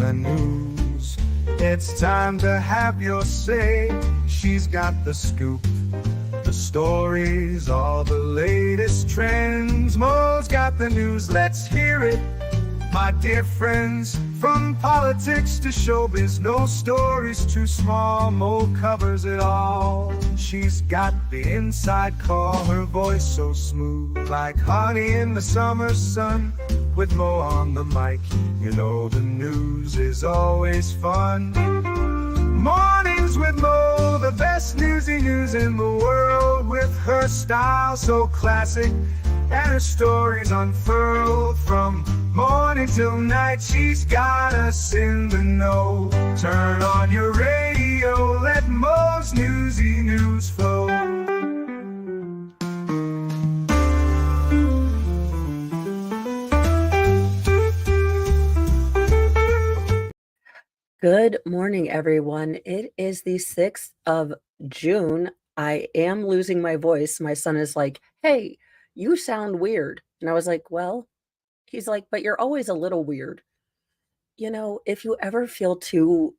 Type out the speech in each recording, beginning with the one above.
the news. It's time to have your say. She's got the scoop, the stories, all the latest trends. Mo's got the news, let's hear it, my dear friends. From politics to showbiz, no story's too small. Mo covers it all. She's got the inside call, her voice so smooth, like honey in the summer sun. With Mo on the mic, you know the news is always fun. Mornings with Mo, the best newsy news in the world. With her style so classic and her stories unfurled. From morning till night, she's got us in the know. Turn on your radio, let Mo's newsy news flow. Good morning, everyone. It is the 6th of June. I am losing my voice. My son is like, "Hey, you sound weird." And I was like, "Well," he's like, "But you're always a little weird." If you ever feel too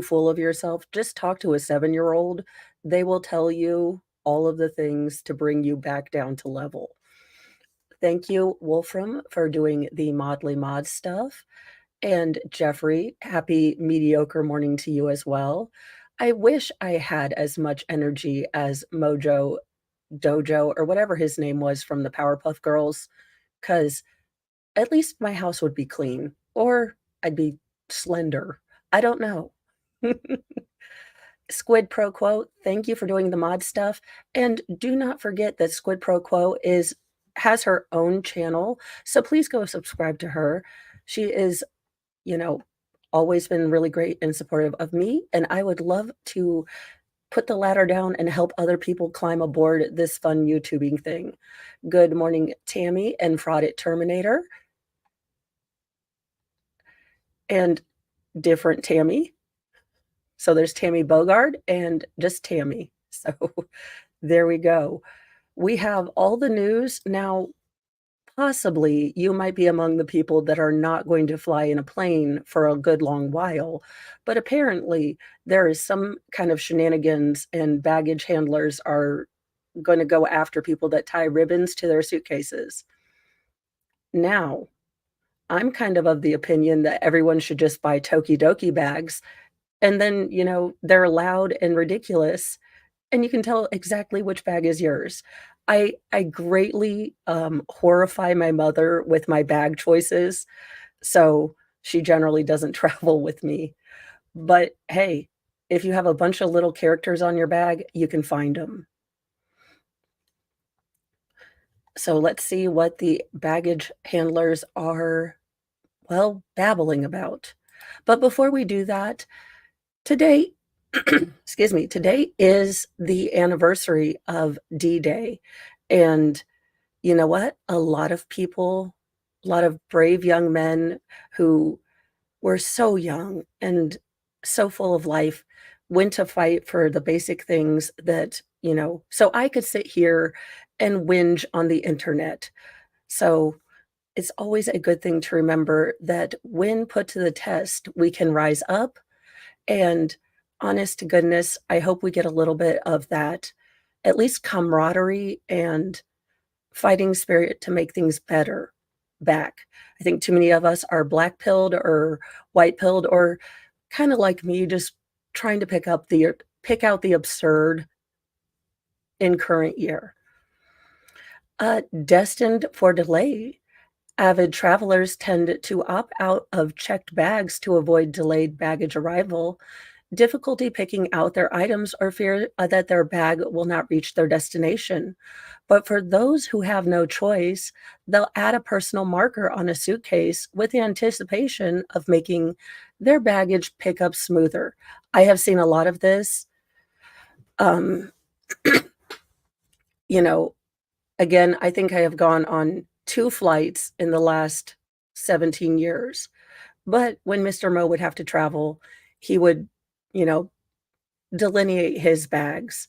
full of yourself, just talk to a 7-year-old. They will tell you all of the things to bring you back down to level. Thank you, Wolfram, for doing the Modly Mod stuff. And Jeffrey, happy mediocre morning to you as well. I wish I had as much energy as Mojo Dojo or whatever his name was from the Powerpuff Girls, because at least my house would be clean, or I'd be slender. I don't know. Squid Pro Quo, thank you for doing the mod stuff. And do not forget that Squid Pro Quo has her own channel, so please go subscribe to her. She is you know, always been really great and supportive of me, and I would love to put the ladder down and help other people climb aboard this fun YouTubing thing. Good morning, Tammy and Fraud It Terminator. And different Tammy. So there's Tammy Bogard and just Tammy. So there we go. We have all the news. Now, possibly, you might be among the people that are not going to fly in a plane for a good long while, but apparently there is some kind of shenanigans and baggage handlers are going to go after people that tie ribbons to their suitcases. Now, I'm kind of the opinion that everyone should just buy Tokidoki bags, and then, they're loud and ridiculous, and you can tell exactly which bag is yours. I greatly, horrify my mother with my bag choices, so she generally doesn't travel with me. But hey, if you have a bunch of little characters on your bag, you can find them. So let's see what the baggage handlers are, well, babbling about. But before we do that, today excuse me, today is the anniversary of D-Day, and you know what? A lot of people, a lot of brave young men who were so young and so full of life went to fight for the basic things that, so I could sit here and whinge on the internet. So it's always a good thing to remember that when put to the test, we can rise up. And honest to goodness, I hope we get a little bit of that, at least camaraderie and fighting spirit to make things better back. I think too many of us are black pilled or white pilled, or kind of like me, just trying to pick out the absurd in current year. Destined for delay. Avid travelers tend to opt out of checked bags to avoid delayed baggage arrival, difficulty picking out their items, or fear that their bag will not reach their destination. But for those who have no choice, they'll add a personal marker on a suitcase with the anticipation of making their baggage pickup smoother. I have seen a lot of this. Um, again, I think I have gone on 2 flights in the last 17 years. But when Mr. Mo would have to travel, he would, you know, delineate his bags.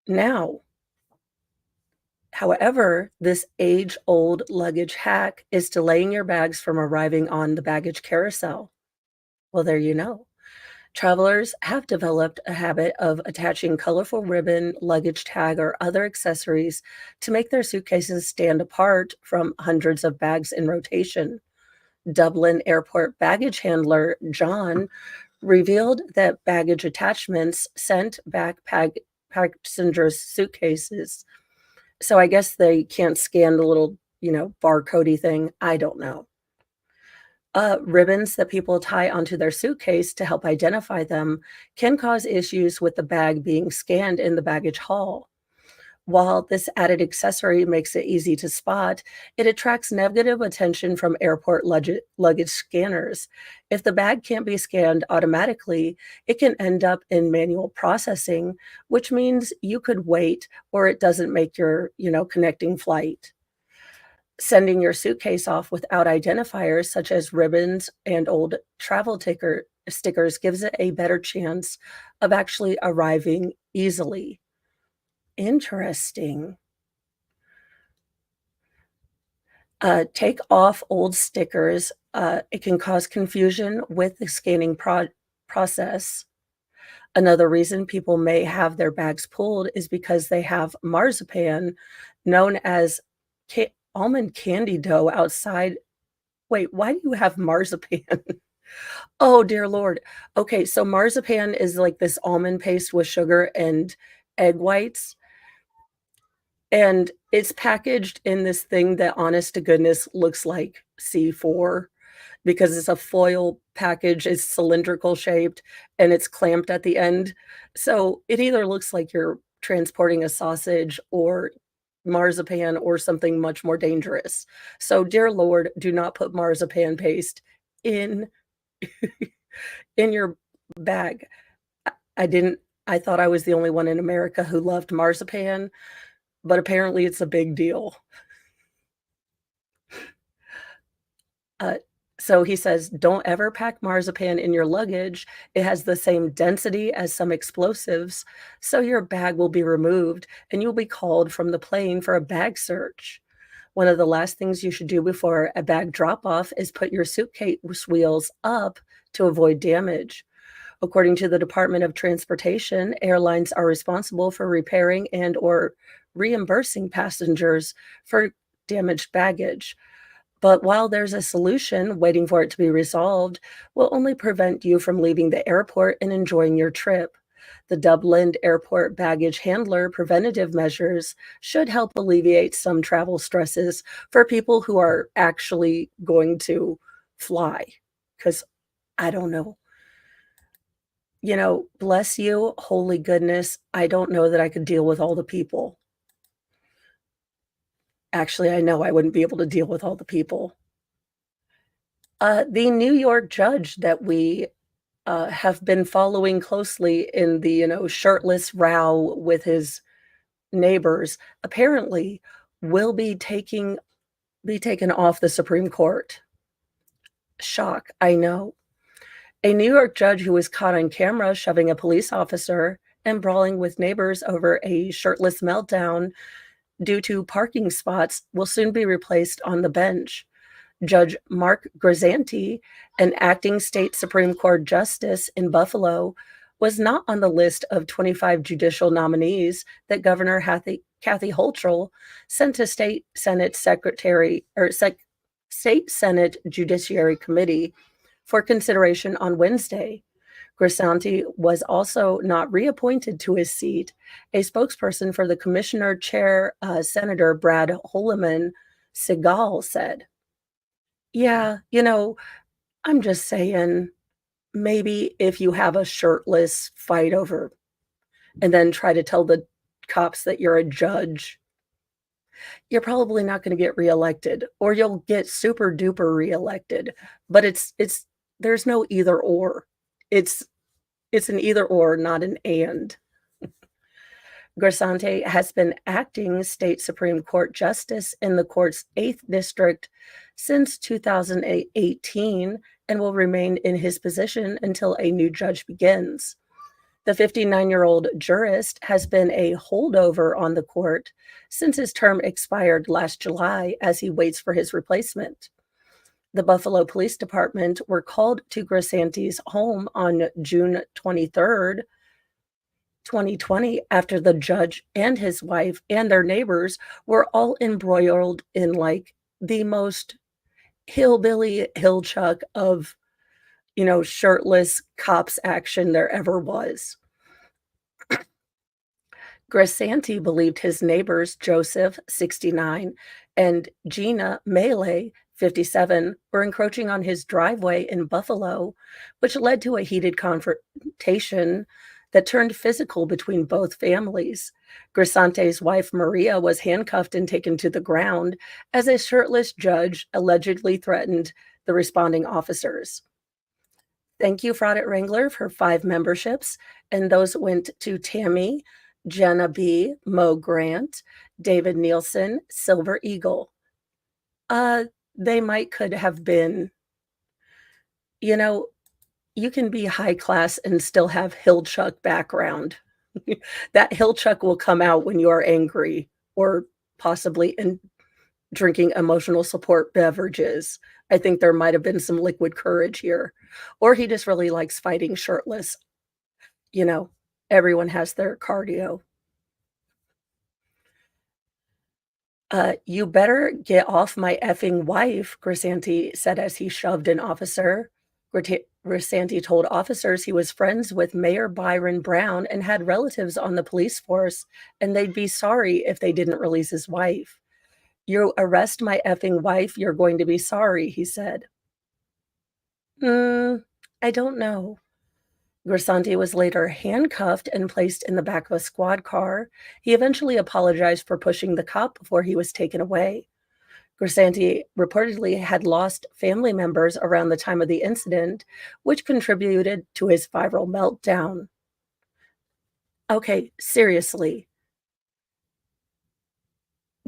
Now, However, this age-old luggage hack is delaying your bags from arriving on the baggage carousel. Well, there you know. Travelers have developed a habit of attaching colorful ribbon, luggage tag, or other accessories to make their suitcases stand apart from hundreds of bags in rotation. Dublin airport baggage handler John revealed that baggage attachments sent back passengers' suitcases. So I guess they can't scan the little, barcodey thing. I don't know. Ribbons that people tie onto their suitcase to help identify them can cause issues with the bag being scanned in the baggage hall. While this added accessory makes it easy to spot, it attracts negative attention from airport luggage scanners. If the bag can't be scanned automatically, it can end up in manual processing, which means you could wait or it doesn't make your, connecting flight. Sending your suitcase off without identifiers such as ribbons and old travel ticker stickers gives it a better chance of actually arriving easily. Interesting. Take off old stickers. It can cause confusion with the scanning process. Another reason people may have their bags pulled is because they have marzipan, known as almond candy dough outside. Wait, why do you have marzipan? Oh, dear Lord. Okay, so marzipan is like this almond paste with sugar and egg whites, and it's packaged in this thing that, honest to goodness, looks like C4 because it's a foil package, it's cylindrical shaped, and it's clamped at the end. So it either looks like you're transporting a sausage or marzipan or something much more dangerous. So, dear Lord, do not put marzipan paste in in your bag. I didn't I thought I was the only one in America who loved marzipan, but apparently it's a big deal. Uh, so he says, "Don't ever pack marzipan in your luggage. It has the same density as some explosives, so your bag will be removed and you'll be called from the plane for a bag search." One of the last things you should do before a bag drop-off is put your suitcase wheels up to avoid damage. According to the Department of Transportation, airlines are responsible for repairing and or reimbursing passengers for damaged baggage. But while there's a solution, waiting for it to be resolved will only prevent you from leaving the airport and enjoying your trip. The Dublin Airport baggage handler preventative measures should help alleviate some travel stresses for people who are actually going to fly. Because I don't know. Bless you, holy goodness. I don't know that I could deal with all the people. Actually, I know I wouldn't be able to deal with all the people. The New York judge that we have been following closely in the, shirtless row with his neighbors, apparently will be taken off the Supreme Court. Shock, I know. A New York judge who was caught on camera shoving a police officer and brawling with neighbors over a shirtless meltdown due to parking spots will soon be replaced on the bench. Judge Mark Grisanti, an acting state Supreme Court justice in Buffalo, was not on the list of 25 judicial nominees that Governor Kathy Hochul sent to State Senate State Senate Judiciary Committee for consideration on Wednesday. Grisanti was also not reappointed to his seat. A spokesperson for the commissioner chair, Senator Brad Holloman Segal, said, "Yeah, I'm just saying, maybe if you have a shirtless fight over and then try to tell the cops that you're a judge, you're probably not gonna get reelected, or you'll get super duper reelected." But it's there's no either or. It's it's an either or, not an and. Grisanti has been acting state Supreme Court justice in the court's 8th district since 2018 and will remain in his position until a new judge begins. The 59-year-old jurist has been a holdover on the court since his term expired last July as he waits for his replacement. The Buffalo Police Department were called to Grisanti's home on June 23rd, 2020, after the judge and his wife and their neighbors were all embroiled in like the most hillbilly hill chuck of, shirtless cops action there ever was. Grisanti believed his neighbors, Joseph, 69, and Gina Melee, 57, were encroaching on his driveway in Buffalo, which led to a heated confrontation that turned physical between both families. Grisante's wife, Maria, was handcuffed and taken to the ground as a shirtless judge allegedly threatened the responding officers. Thank you, Fraud at Wrangler, for 5 memberships, and those went to Tammy, Jenna B., Mo Grant, David Nielsen, Silver Eagle. They could have been, you can be high class and still have hill chuck background. That hill chuck will come out when you are angry or possibly in drinking emotional support beverages. I think there might have been some liquid courage here. Or he just really likes fighting shirtless. Everyone has their cardio. You better get off my effing wife, Grisanti said as he shoved an officer. Grisanti told officers he was friends with Mayor Byron Brown and had relatives on the police force, and they'd be sorry if they didn't release his wife. You arrest my effing wife, you're going to be sorry, he said. I don't know. Grisanti was later handcuffed and placed in the back of a squad car. He eventually apologized for pushing the cop before he was taken away. Grisanti reportedly had lost family members around the time of the incident, which contributed to his viral meltdown. Okay, seriously.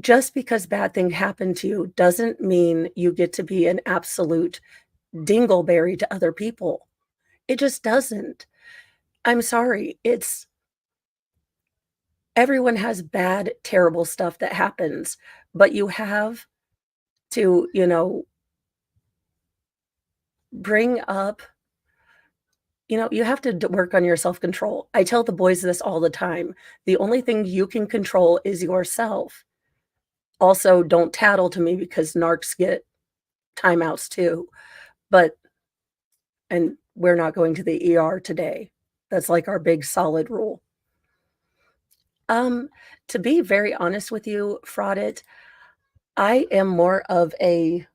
Just because bad thing happened to you doesn't mean you get to be an absolute dingleberry to other people. It just doesn't. I'm sorry. Everyone has bad, terrible stuff that happens, but you have to, bring up, you have to work on your self-control. I tell the boys this all the time. The only thing you can control is yourself. Also, don't tattle to me because narcs get timeouts too. And we're not going to the ER today. That's like our big solid rule. To be very honest with you, Fraudit, I am more of a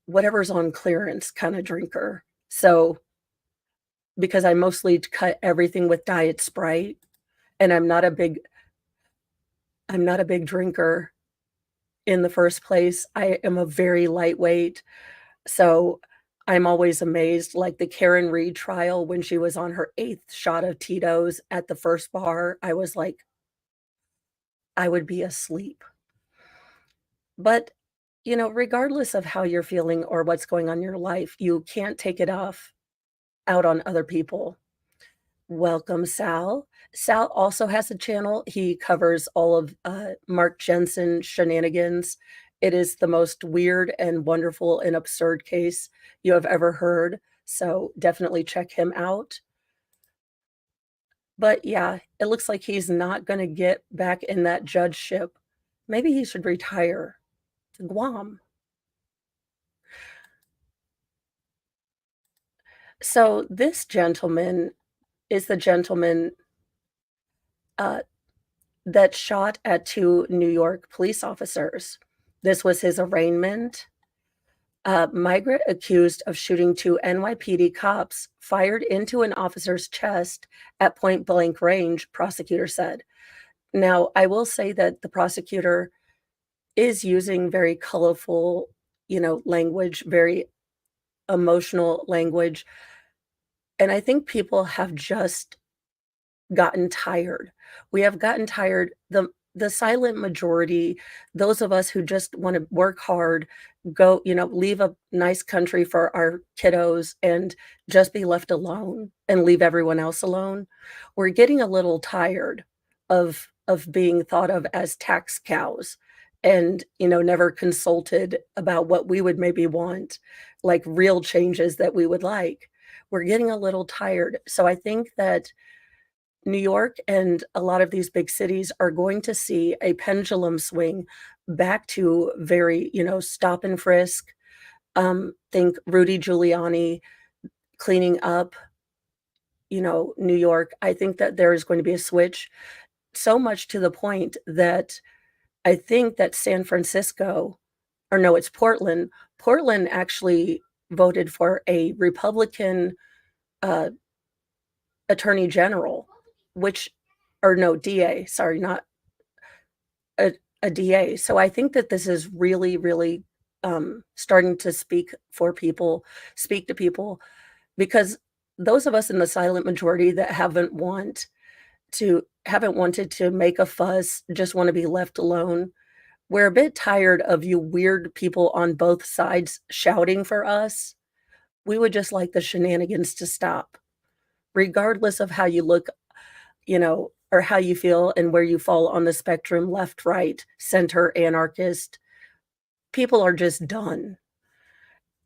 whatever's on clearance kind of drinker. So, because I mostly cut everything with Diet Sprite, and I'm not a big drinker in the first place. I am a very lightweight. So I'm always amazed, like the Karen Reed trial when she was on her 8th shot of Tito's at the first bar, I was like, I would be asleep. But, regardless of how you're feeling or what's going on in your life, you can't take it out on other people. Welcome, Sal. Sal also has a channel. He covers all of Mark Jensen shenanigans. It is the most weird and wonderful and absurd case you have ever heard. So definitely check him out. But yeah, it looks like he's not going to get back in that judgeship. Maybe he should retire to Guam. So this gentleman is the gentleman that shot at 2 New York police officers. This was his arraignment. Migrant accused of shooting 2 NYPD cops fired into an officer's chest at point blank range, prosecutor said. Now, I will say that the prosecutor is using very colorful, language, very emotional language. And I think people have just gotten tired. We have gotten tired. the silent majority, those of us who just wanna work hard, go leave a nice country for our kiddos and just be left alone and leave everyone else alone, we're getting a little tired of being thought of as tax cows and, never consulted about what we would maybe want, like real changes that we would like. We're getting a little tired. So I think that New York and a lot of these big cities are going to see a pendulum swing back to very, stop and frisk. Think Rudy Giuliani cleaning up, New York. I think that there is going to be a switch, so much to the point that I think that San Francisco, or no, it's Portland. Portland actually voted for a Republican uh, attorney general, which, or no, DA, sorry, not a, a DA. So I think that this is really, really starting to speak to people, because those of us in the silent majority that haven't wanted to make a fuss, just want to be left alone. We're a bit tired of you weird people on both sides shouting for us. We would just like the shenanigans to stop, regardless of how you look, or how you feel and where you fall on the spectrum, left, right, center, anarchist. People are just done.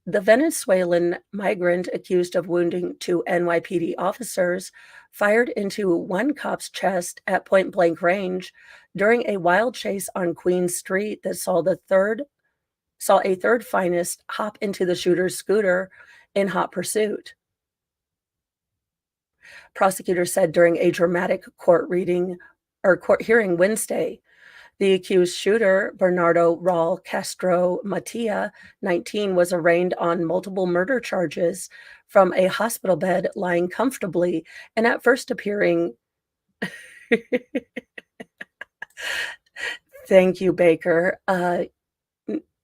The Venezuelan migrant accused of wounding two NYPD officers fired into one cop's chest at point blank range during a wild chase on Queen Street that saw a third finest hop into the shooter's scooter in hot pursuit. Prosecutors said during a dramatic court hearing Wednesday. The accused shooter, Bernardo Raul Castro Matia, 19, was arraigned on multiple murder charges from a hospital bed lying comfortably and at first appearing. Thank you, Baker.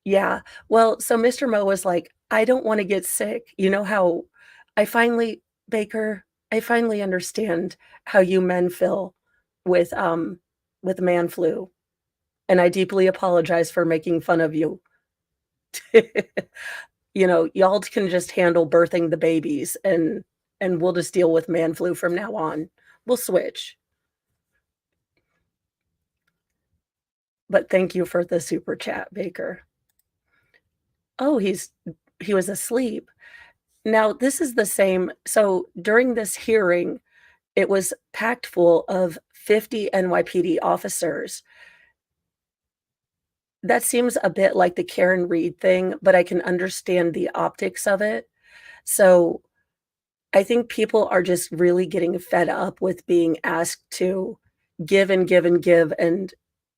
Yeah. Well, so Mr. Mo was like, I don't want to get sick. You know how I finally, Baker, I finally understand how you men feel with man flu. And I deeply apologize for making fun of you. Y'all can just handle birthing the babies, and we'll just deal with man flu from now on. We'll switch. But thank you for the super chat, Baker. Oh, he was asleep. Now, this is the same. So during this hearing, it was packed full of 50 NYPD officers. That seems a bit like the Karen Reed thing, but I can understand the optics of it. So I think people are just really getting fed up with being asked to give and give and give, and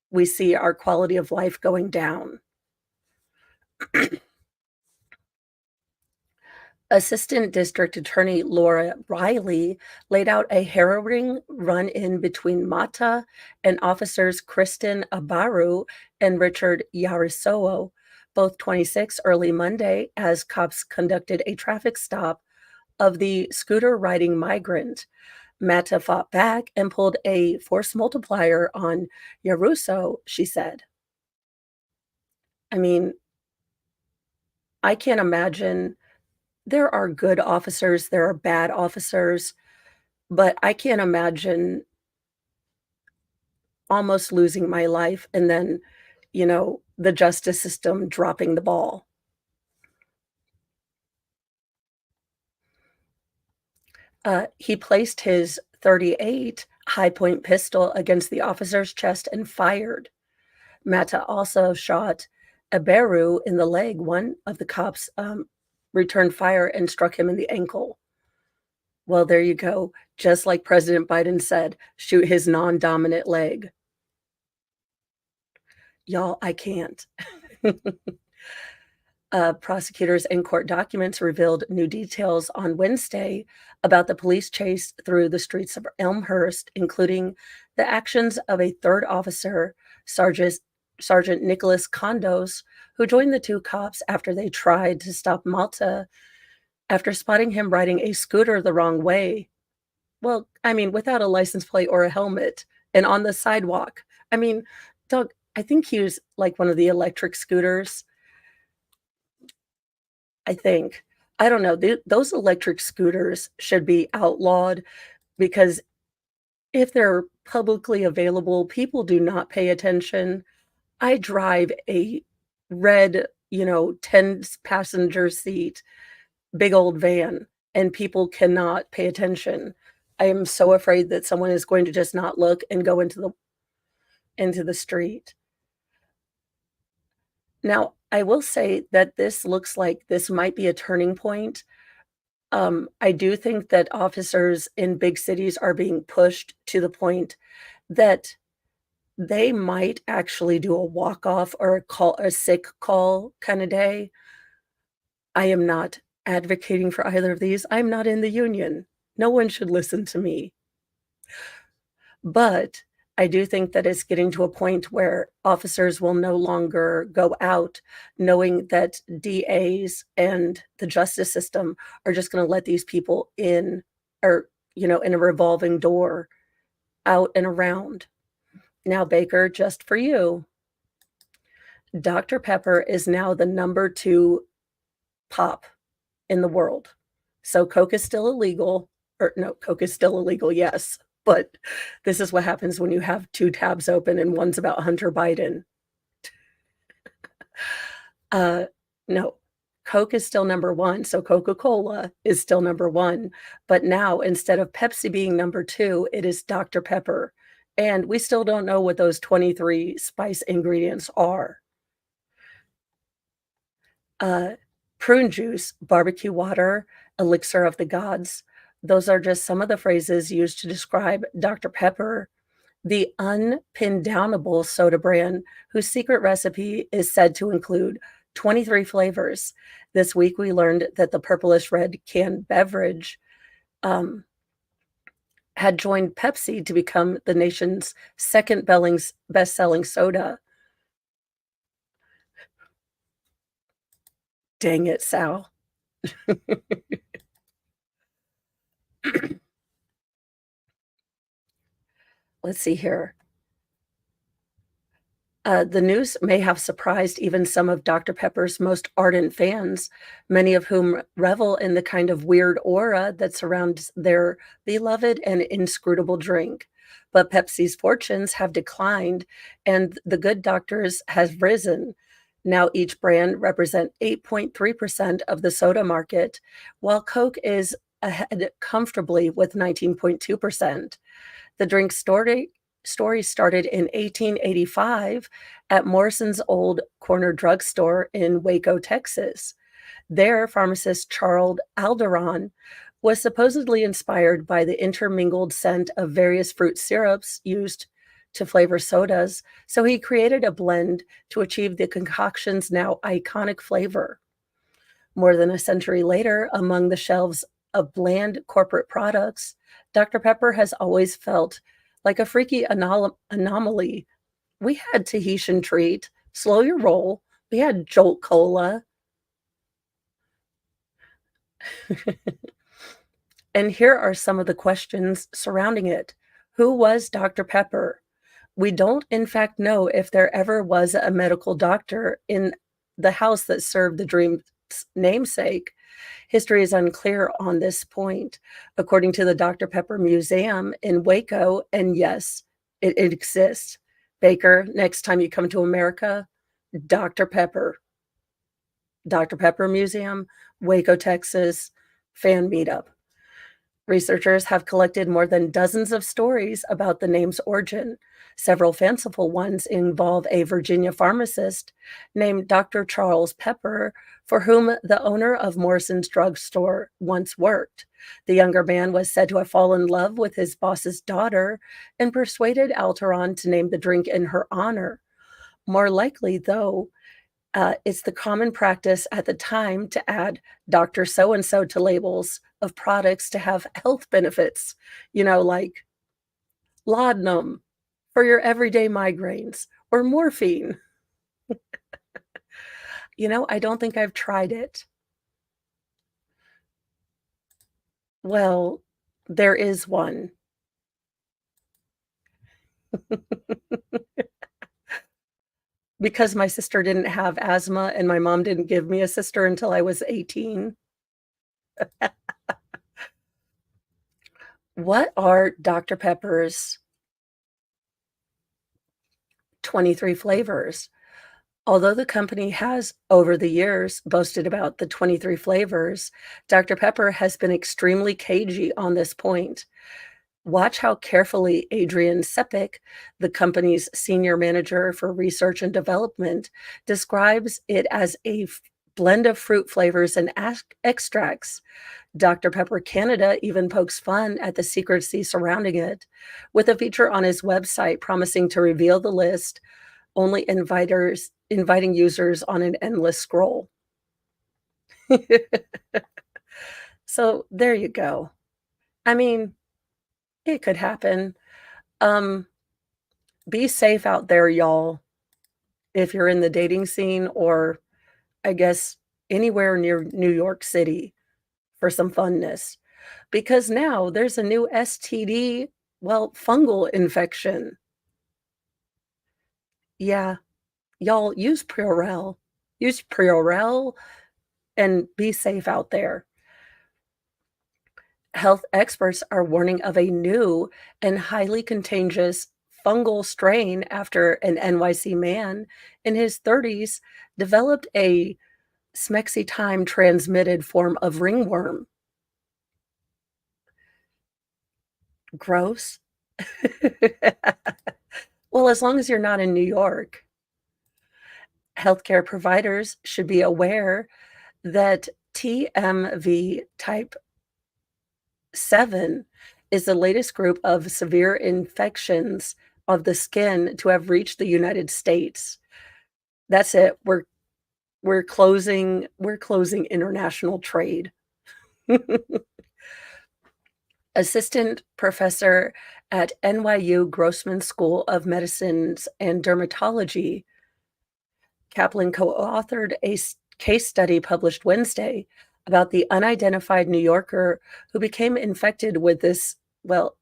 we see our quality of life going down. Assistant District Attorney Laura Riley laid out a harrowing run-in between Mata and officers Kristen Abaru and Richard Yarisowo, both 26, early Monday, as cops conducted a traffic stop of the scooter-riding migrant. Mata fought back and pulled a force multiplier on Yaruso, she said. I mean, I can't imagine. There are good officers, there are bad officers, but I can't imagine almost losing my life and then, the justice system dropping the ball. He placed his .38 high-point pistol against the officer's chest and fired. Mata also shot Eberu in the leg. One of the cops returned fire and struck him in the ankle. Well, there you go. Just like President Biden said, shoot his non-dominant leg. Y'all, I can't. Prosecutors and court documents revealed new details on Wednesday about the police chase through the streets of Elmhurst, including the actions of a third officer, Sergeant Nicholas Condos, who joined the two cops after they tried to stop Malta after spotting him riding a scooter the wrong way. Well, I mean, without a license plate or a helmet and on the sidewalk. I mean, Doug, I think he was like one of the electric scooters, I think. I don't know, those electric scooters should be outlawed because if they're publicly available, people do not pay attention. I drive a red, 10 passenger seat, big old van, and people cannot pay attention. I am so afraid that someone is going to just not look and go into the street. Now, I will say that this looks like this might be a turning point. I do think that officers in big cities are being pushed to the point that they might actually do a walk off or a sick call kinda day. I am not advocating for either of these. I'm not in the union. No one should listen to me. But I do think that it's getting to a point where officers will no longer go out knowing that DAs and the justice system are just gonna let these people in or, in a revolving door, out and around. Now, Baker, just for you, Dr. Pepper is now the number 2 pop in the world. So Coke is still illegal, or no, Coke is still illegal, yes, but this is what happens when you have 2 tabs open and one's about Hunter Biden. Uh, no, Coke is still number 1, so Coca-Cola is still number 1, but now instead of Pepsi being number 2, it is Dr. Pepper, and we still don't know what those 23 spice ingredients are. Uh, Prune juice, barbecue water, elixir of the gods. Those are just some of the phrases used to describe Dr. Pepper, the unpin-downable soda brand whose secret recipe is said to include 23 flavors. This week, we learned that the purplish red canned beverage um, had joined Pepsi to become the nation's second best-selling soda. Dang it, Sal. Let's see here. The news may have surprised even some of Dr. Pepper's most ardent fans, many of whom revel in the kind of weird aura that surrounds their beloved and inscrutable drink. But Pepsi's fortunes have declined, and the good doctors have risen. Now each brand represent 8.3% of the soda market, while Coke is ahead comfortably with 19.2%. The drink story started in 1885 at Morrison's old corner drugstore in Waco, Texas. There, pharmacist Charles Alderon was supposedly inspired by the intermingled scent of various fruit syrups used to flavor sodas, so he created a blend to achieve the concoction's now iconic flavor. More than a century later, among the shelves of bland corporate products, Dr. Pepper has always felt like a freaky anomaly. We had Tahitian Treat, Slow Your Roll, we had Jolt Cola. And here are some of the questions surrounding it. Who was Dr. Pepper? We don't, in fact, know if there ever was a medical doctor in the house that served the dream's namesake. History is unclear on this point. According to the Dr. Pepper Museum in Waco, and yes, it exists. Baker, next time you come to America, Dr. Pepper. Dr. Pepper Museum, Waco, Texas, fan meetup. Researchers have collected more than dozens of stories about the name's origin. Several fanciful ones involve a Virginia pharmacist named Dr. Charles Pepper, for whom the owner of Morrison's drugstore once worked. The younger man was said to have fallen in love with his boss's daughter and persuaded Alteron to name the drink in her honor. More likely, though, it's the common practice at the time to add Dr. So and so to labels of products to have health benefits, like laudanum for your everyday migraines or morphine. I don't think I've tried it. Well, there is one. because my sister didn't have asthma and my mom didn't give me a sister until I was 18. What are Dr. Pepper's 23 flavors? Although the company has, over the years, boasted about the 23 flavors, Dr. Pepper has been extremely cagey on this point. Watch how carefully Adrian Sepik, the company's senior manager for research and development, describes it as a blend of fruit flavors and extracts. Dr. Pepper Canada even pokes fun at the secrecy surrounding it, with a feature on his website promising to reveal the list, only inviting users on an endless scroll. So there you go. I mean, it could happen. Um, be safe out there, y'all, if you're in the dating scene or I guess anywhere near New York City for some funness. Because now there's a new STD, well, fungal infection. Yeah, y'all use Purell. Use Purell and be safe out there. Health experts are warning of a new and highly contagious fungal strain after an NYC man in his 30s developed a smexy-time transmitted form of ringworm. Gross. Well, as long as you're not in New York, healthcare providers should be aware that TMV type 7 is the latest group of severe infections of the skin to have reached the United States. That's it. We're closing international trade. Assistant professor at NYU Grossman School of Medicines and Dermatology, Kaplan co-authored a case study published Wednesday about the unidentified New Yorker who became infected with this, well,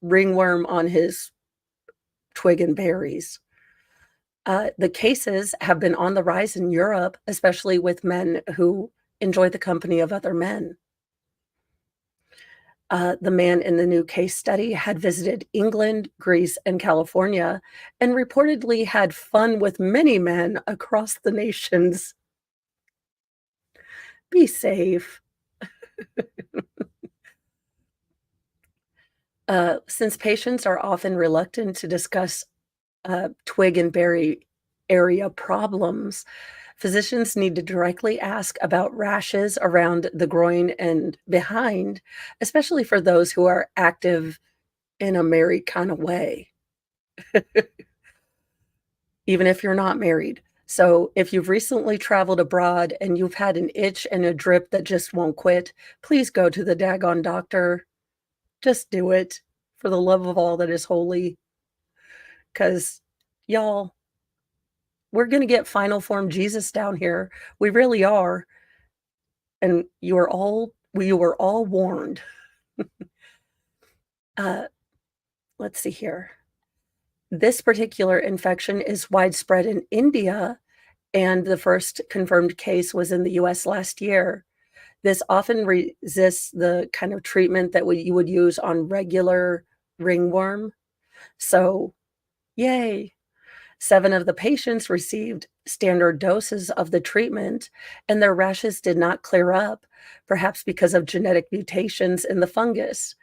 ringworm on his twig and berries. The cases have been on the rise in Europe, especially with men who enjoy the company of other men. The man in the new case study had visited England, Greece, and California, and reportedly had fun with many men across the nations. Be safe. Since patients are often reluctant to discuss twig and berry area problems, physicians need to directly ask about rashes around the groin and behind, especially for those who are active in a married kind of way, even if you're not married. So if you've recently traveled abroad and you've had an itch and a drip that just won't quit, please go to the daggone doctor. Just do it for the love of all that is holy. Because, y'all, we're going to get final form Jesus down here. We really are. And you were all warned. Uh, let's see here. This particular infection is widespread in India, and the first confirmed case was in the US last year. This often resists the kind of treatment that you would use on regular ringworm. So, yay. 7 of the patients received standard doses of the treatment, and their rashes did not clear up, perhaps because of genetic mutations in the fungus.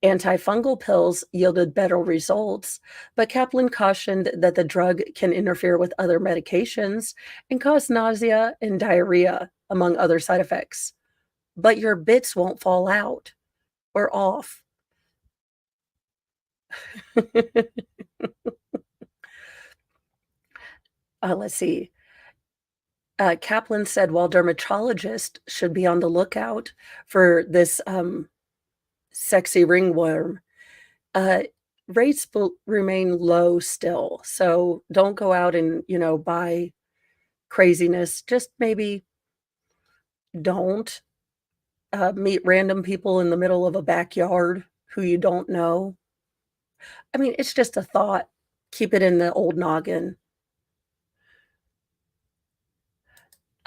Antifungal pills yielded better results, but Kaplan cautioned that the drug can interfere with other medications and cause nausea and diarrhea, among other side effects. But your bits won't fall out or off. Let's see. Kaplan said while dermatologists should be on the lookout for this sexy ringworm, rates will remain low still. So don't go out and, buy craziness. Just maybe don't meet random people in the middle of a backyard who you don't know. I mean, it's just a thought. Keep it in the old noggin.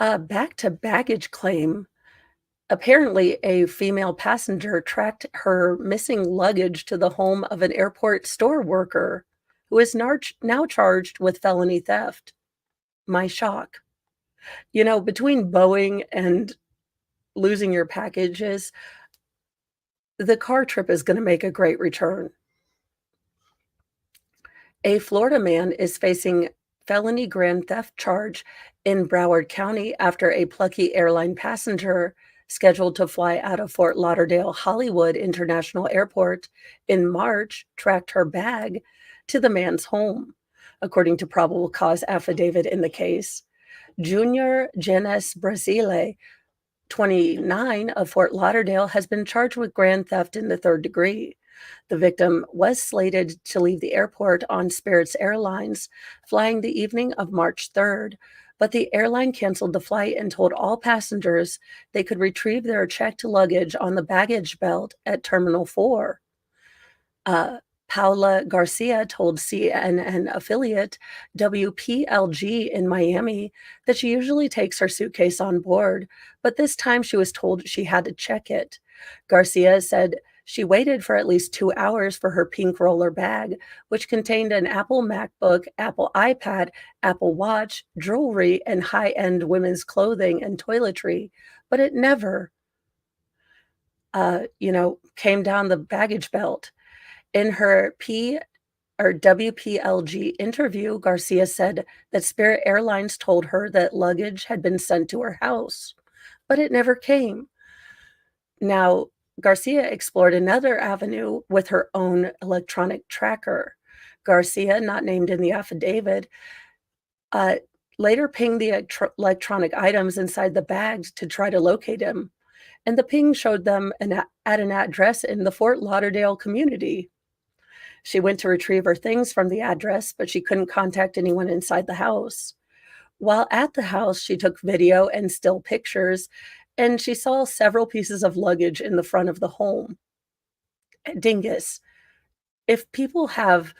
Back to baggage claim. Apparently, a female passenger tracked her missing luggage to the home of an airport store worker who is now charged with felony theft. My shock. Between Boeing and losing your packages, the car trip is going to make a great return. A Florida man is facing felony grand theft charge in Broward County after a plucky airline passenger scheduled to fly out of Fort Lauderdale Hollywood International Airport in March tracked her bag to the man's home, according to probable cause affidavit in the case. Junior Genes Brasile, 29, of Fort Lauderdale, has been charged with grand theft in the third degree. The victim was slated to leave the airport on Spirit's Airlines, flying the evening of March 3rd, but the airline canceled the flight and told all passengers they could retrieve their checked luggage on the baggage belt at Terminal 4. Paula Garcia told CNN affiliate WPLG in Miami that she usually takes her suitcase on board, but this time she was told she had to check it. Garcia said she waited for at least 2 hours for her pink roller bag, which contained an Apple MacBook, Apple iPad, Apple Watch, jewelry, and high-end women's clothing and toiletry, but it never, came down the baggage belt. In her WPLG interview, Garcia said that Spirit Airlines told her that luggage had been sent to her house, but it never came. Now, Garcia explored another avenue with her own electronic tracker. Garcia, not named in the affidavit, later pinged the electronic items inside the bags to try to locate him, and the ping showed them at an address in the Fort Lauderdale community. She went to retrieve her things from the address, but she couldn't contact anyone inside the house. While at the house, she took video and still pictures, and she saw several pieces of luggage in the front of the home. Dingus, if people have,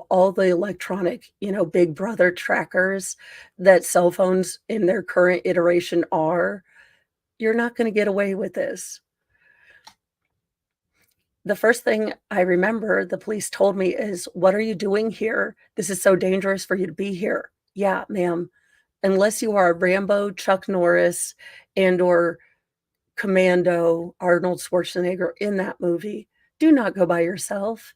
all the electronic, Big Brother trackers that cell phones in their current iteration are, you're not going to get away with this. The first thing I remember the police told me is, "What are you doing here? This is so dangerous for you to be here." Yeah, ma'am. Unless you are Rambo, Chuck Norris, and/or Commando, Arnold Schwarzenegger in that movie, do not go by yourself.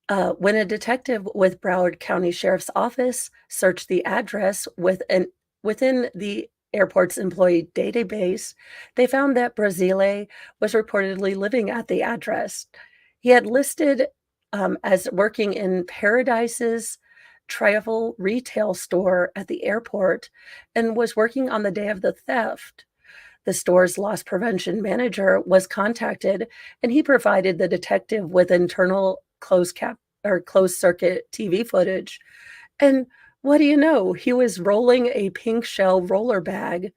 When a detective with Broward County Sheriff's Office searched the address within the airport's employee database, they found that Brasile was reportedly living at the address. He had listed as working in Paradise's travel retail store at the airport and was working on the day of the theft. The store's loss prevention manager was contacted, and he provided the detective with internal closed circuit TV footage. And what do you know? He was rolling a pink shell roller bag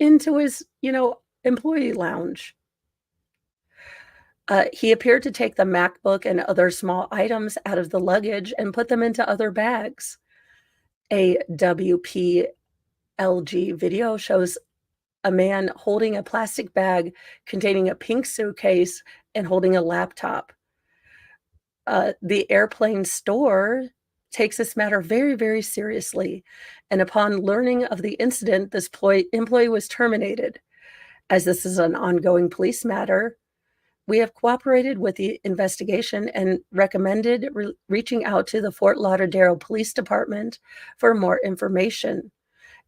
into his, employee lounge. He appeared to take the MacBook and other small items out of the luggage and put them into other bags. A WPLG video shows a man holding a plastic bag containing a pink suitcase and holding a laptop. The airplane store takes this matter very, very seriously, and upon learning of the incident, this employee was terminated. As this is an ongoing police matter, we have cooperated with the investigation and recommended reaching out to the Fort Lauderdale Police Department for more information.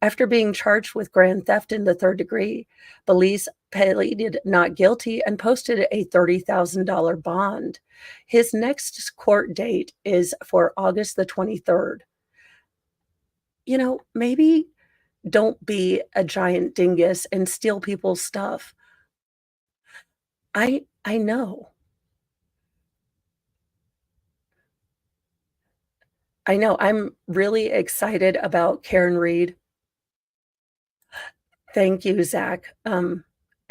After being charged with grand theft in the third degree, police pleaded not guilty and posted a $30,000 bond. His next court date is for August the 23rd. Maybe don't be a giant dingus and steal people's stuff. I know. I know. I'm really excited about Karen Reed. Thank you, Zach.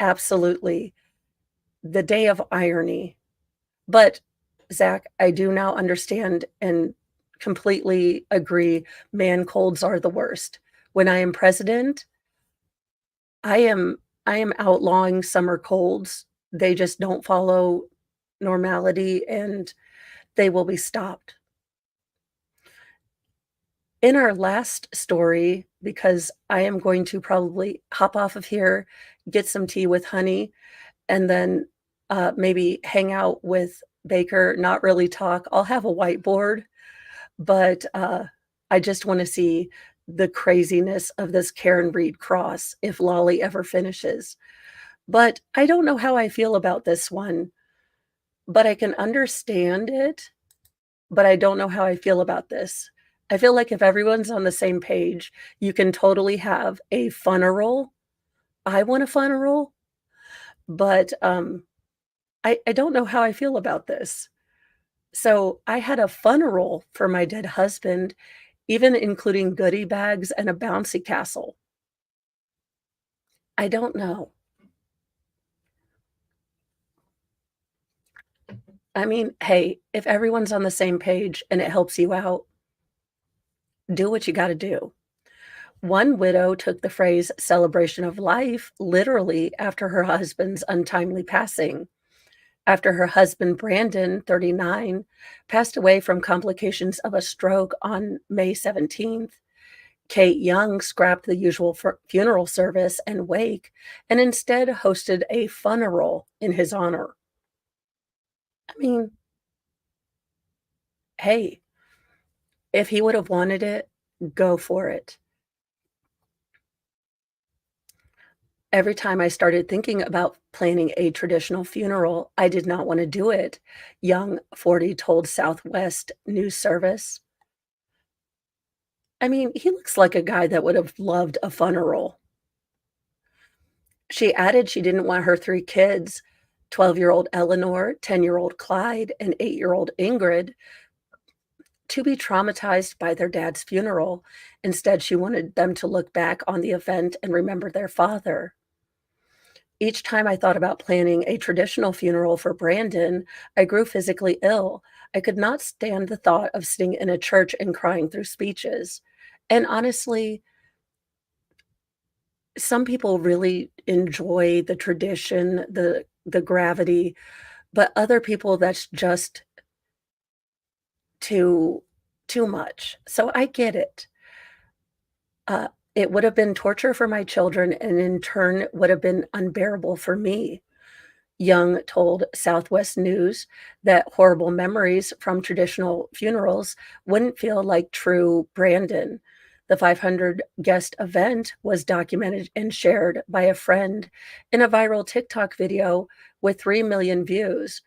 Absolutely. The day of irony. But Zach, I do now understand and completely agree. Man colds are the worst. When I am president, I am I am outlawing summer colds. They just don't follow normality, and they will be stopped. In our last story, because I am going to probably hop off of here, get some tea with honey, and then, maybe hang out with Baker, not really talk. I'll have a whiteboard, but, I just wanna see the craziness of this Karen Reed cross if Lolly ever finishes. But I don't know how I feel about this one, but I can understand it, but I don't know how I feel about this. I feel like if everyone's on the same page, you can totally have a funeral. I want a funeral, but, I don't know how I feel about this. So, I had a funeral for my dead husband, even including goodie bags and a bouncy castle. I don't know. I mean, hey, if everyone's on the same page and it helps you out, do what you gotta do. One widow took the phrase celebration of life literally after her husband's untimely passing. After her husband, Brandon, 39, passed away from complications of a stroke on May 17th, Kate Young scrapped the usual funeral service and wake and instead hosted a funeral in his honor. I mean, hey, if he would have wanted it, go for it. Every time I started thinking about planning a traditional funeral, I did not want to do it, Young, 40, told Southwest News Service. I mean, he looks like a guy that would have loved a funeral. She added she didn't want her 3 kids, 12-year-old Eleanor, 10-year-old Clyde, and 8-year-old Ingrid, to be traumatized by their dad's funeral. Instead, she wanted them to look back on the event and remember their father. Each time I thought about planning a traditional funeral for Brandon, I grew physically ill. I could not stand the thought of sitting in a church and crying through speeches. And honestly, some people really enjoy the tradition, the gravity, but other people that's just too too much. So I get it. It would have been torture for my children and in turn would have been unbearable for me. Young told Southwest News that horrible memories from traditional funerals wouldn't feel like true Brandon. The 500 guest event was documented and shared by a friend in a viral TikTok video with 3 million views,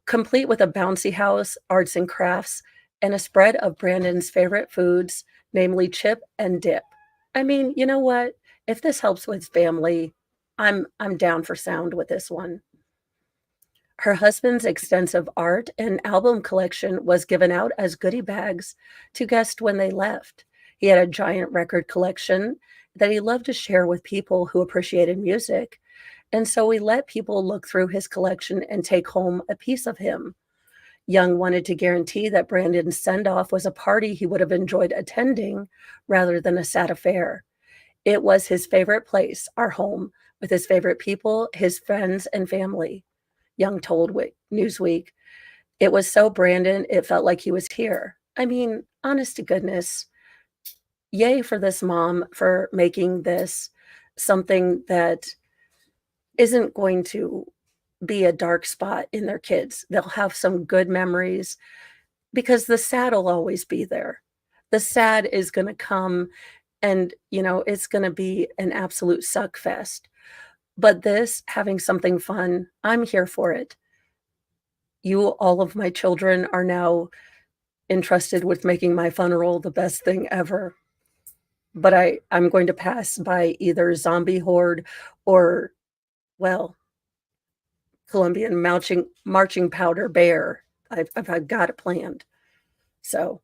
complete with a bouncy house, arts and crafts, and a spread of Brandon's favorite foods, namely chip and dip. I mean, you know what? If this helps with family, I'm down for sound with this one. Her husband's extensive art and album collection was given out as goodie bags to guests when they left. He had a giant record collection that he loved to share with people who appreciated music, and so we let people look through his collection and take home a piece of him. Young wanted to guarantee that Brandon's send off was a party he would have enjoyed attending rather than a sad affair. It was his favorite place, our home, with his favorite people, his friends, and family. Young told Newsweek. It was so Brandon, it felt like he was here. I mean, honest to goodness, yay for this mom for making this something that isn't going to be a dark spot in their kids. They'll have some good memories because the sad will always be there. The sad is going to come and, it's going to be an absolute suck fest. But this, having something fun, I'm here for it. All of my children are now entrusted with making my funeral the best thing ever. But I'm going to pass by either zombie horde or, well, Colombian marching powder bear. I've got it planned. So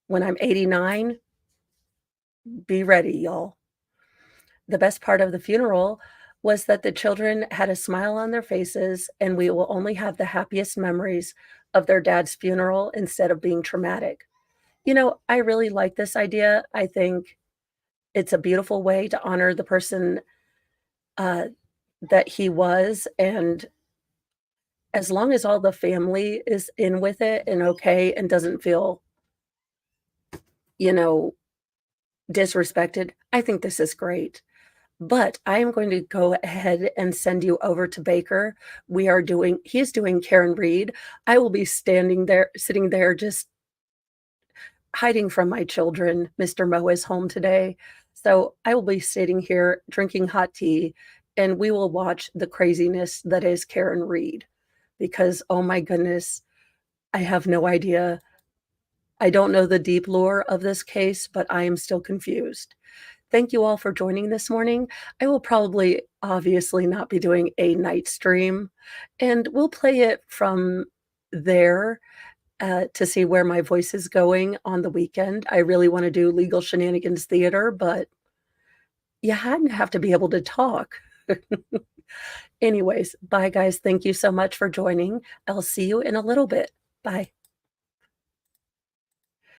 when I'm 89, be ready, y'all. The best part of the funeral was that the children had a smile on their faces, and we will only have the happiest memories of their dad's funeral instead of being traumatic. I really like this idea. I think it's a beautiful way to honor the person, uh, that he was, and as long as all the family is in with it and okay and doesn't feel, you know, disrespected, I think this is great. But I am going to go ahead and send you over to Baker. He's doing Karen Reed. I will be sitting there just hiding from my children. Mr. Mo is home today. So I will be sitting here drinking hot tea and we will watch the craziness that is Karen Reed because, oh my goodness, I have no idea. I don't know the deep lore of this case, but I am still confused. Thank you all for joining this morning. I will probably obviously not be doing a night stream, and we'll play it from there to see where my voice is going on the weekend. I really want to do Legal Shenanigans Theater, but you hadn't have to be able to talk. Anyways, bye guys. Thank you so much for joining. I'll see you in a little bit. Bye.